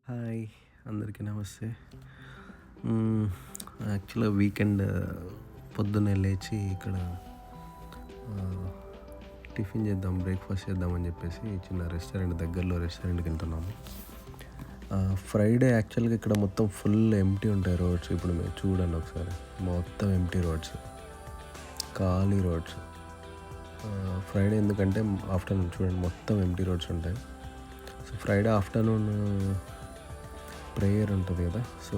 Hi, అందరికీ నమస్తే. హ్మ్. యాక్చువల్‌గా వీకెండ్ పొద్దున్నే లేచి ఇక్కడ ఆహ్, టిఫిన్ చేద్దాం, బ్రేక్‌ఫాస్ట్ చేద్దామని చెప్పేసి చిన్న రెస్టారెంట్ దగ్గరలో రెస్టారెంట్‌కెళ్తున్నాము. ఫ్రైడే యాక్చువల్‌గా ఇక్కడ మొత్తం ఫుల్ ఎంప్టీ ఉంటాయి రోడ్స్. ఇప్పుడు మీరు చూడండి ఒకసారి. మొత్తం ఎంప్టీ రోడ్స్. ఖాళీ రోడ్స్. ఫ్రైడే ఎందుకంటే ఆఫ్టర్‌నూన్ చూడండి మొత్తం ఎంప్టీ రోడ్స్ ఉంటాయి. సో, ఫ్రైడే ఆఫ్టర్‌నూన్ ప్రేయర్ ఉంటుంది కదా. సో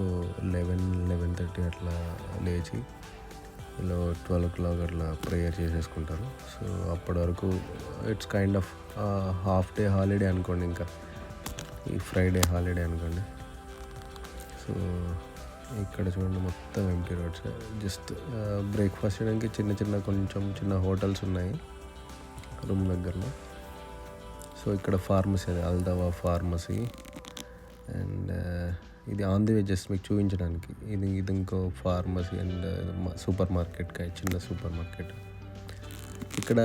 11:30 అట్లా లేచి ఇలా 12 అట్లా ప్రేయర్ చేసేసుకుంటారు. సో అప్పటి వరకు it's kind of half day holiday అనుకోండి. ఇంకా ఈ ఫ్రైడే హాలిడే అనుకోండి. సో ఇక్కడ చూడండి మొత్తం ఎంటీ రోడ్స్. జస్ట్ బ్రేక్ఫాస్ట్ చేయడానికి కొంచెం చిన్న హోటల్స్ ఉన్నాయి రూమ్ దగ్గరలో. సో ఇక్కడ ఫార్మసీ, అది అల్దవా ఫార్మసీ. అండ్ ఇది ఆన్ ది వే జస్ట్ మీకు చూపించడానికి. ఇది ఇంకో ఫార్మసీ అండ్ సూపర్ మార్కెట్, చిన్న సూపర్ మార్కెట్. ఇక్కడ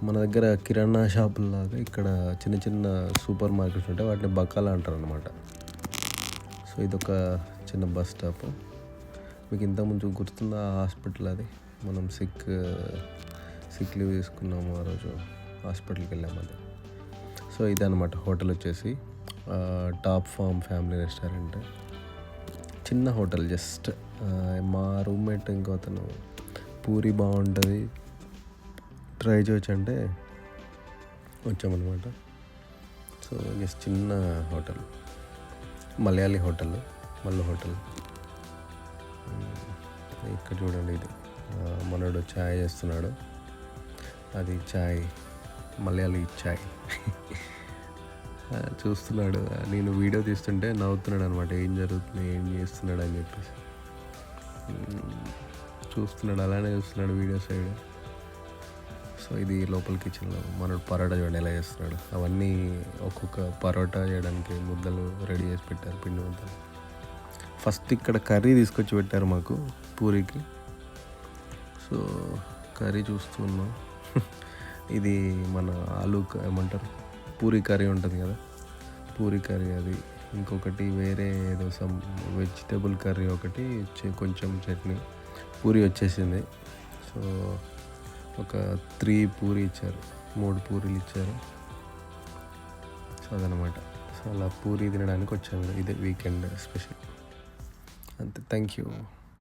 మన దగ్గర కిరాణా షాపుల్లాగా ఇక్కడ చిన్న సూపర్ మార్కెట్స్ ఉంటాయి. వాటిని బకాలా అంటారు అనమాట. సో ఇదొక చిన్న బస్ స్టాప్. మీకు ఇంతకుముందు గుర్తుందా ఆ హాస్పిటల్? అది మనం సిక్ లీవ్ తీసుకున్నాము ఆ రోజు, హాస్పిటల్కి వెళ్ళాము అది. సో ఇదన్నమాట హోటల్ వచ్చేసి టాప్ ఫామ్ ఫ్యామిలీ రెస్టారెంట్. చిన్న హోటల్ జస్ట్. మా రూమ్మేట్ ఇంకో అతను పూరి బాగుంటుంది ట్రై చేయొచ్చు అంటే వచ్చామన్నమాట. సో జస్ట్ చిన్న hotel, Malayali hotel, Mallu hotel. ఇక్కడ చూడండి, ఇది మనోడు ఛాయ్ చేస్తున్నాడు. అది ఛాయ్, మలయాళీ ఛాయ్. చూస్తున్నాడు. నేను వీడియో తీస్తుంటే నవ్వుతున్నాడు అనమాట. ఏం జరుగుతుంది, ఏం చేస్తున్నాడు అని చెప్పేసి చూస్తున్నాడు. అలానే చూస్తున్నాడు వీడియో సైడ్. సో ఇది లోపల కిచెన్లో మనోడు పరోటా చూడండి ఎలా చేస్తున్నాడు. అవన్నీ ఒక్కొక్క పరోటా చేయడానికి ముద్దలు రెడీ చేసి పెట్టారు, పిండి ముద్దలు. ఫస్ట్ ఇక్కడ కర్రీ తీసుకొచ్చి పెట్టారు మాకు పూరికి. సో కర్రీ చూస్తున్నాం. ఇది మన ఆలు ఏమంటారు, పూరి కర్రీ ఉంటుంది కదా, పూరి కర్రీ అది. ఇంకొకటి వేరే ఏదో సమ్ వెజిటేబుల్ కర్రీ ఒకటి, కొంచెం చట్నీ. పూరి వచ్చేసింది. సో ఒక 3 పూరి ఇచ్చారు, 3 పూరీలు ఇచ్చారు. సో అదనమాట. సో అలా పూరి తినడానికి వచ్చాము. ఇదే వీకెండ్ స్పెషల్. అంతే. Thank you.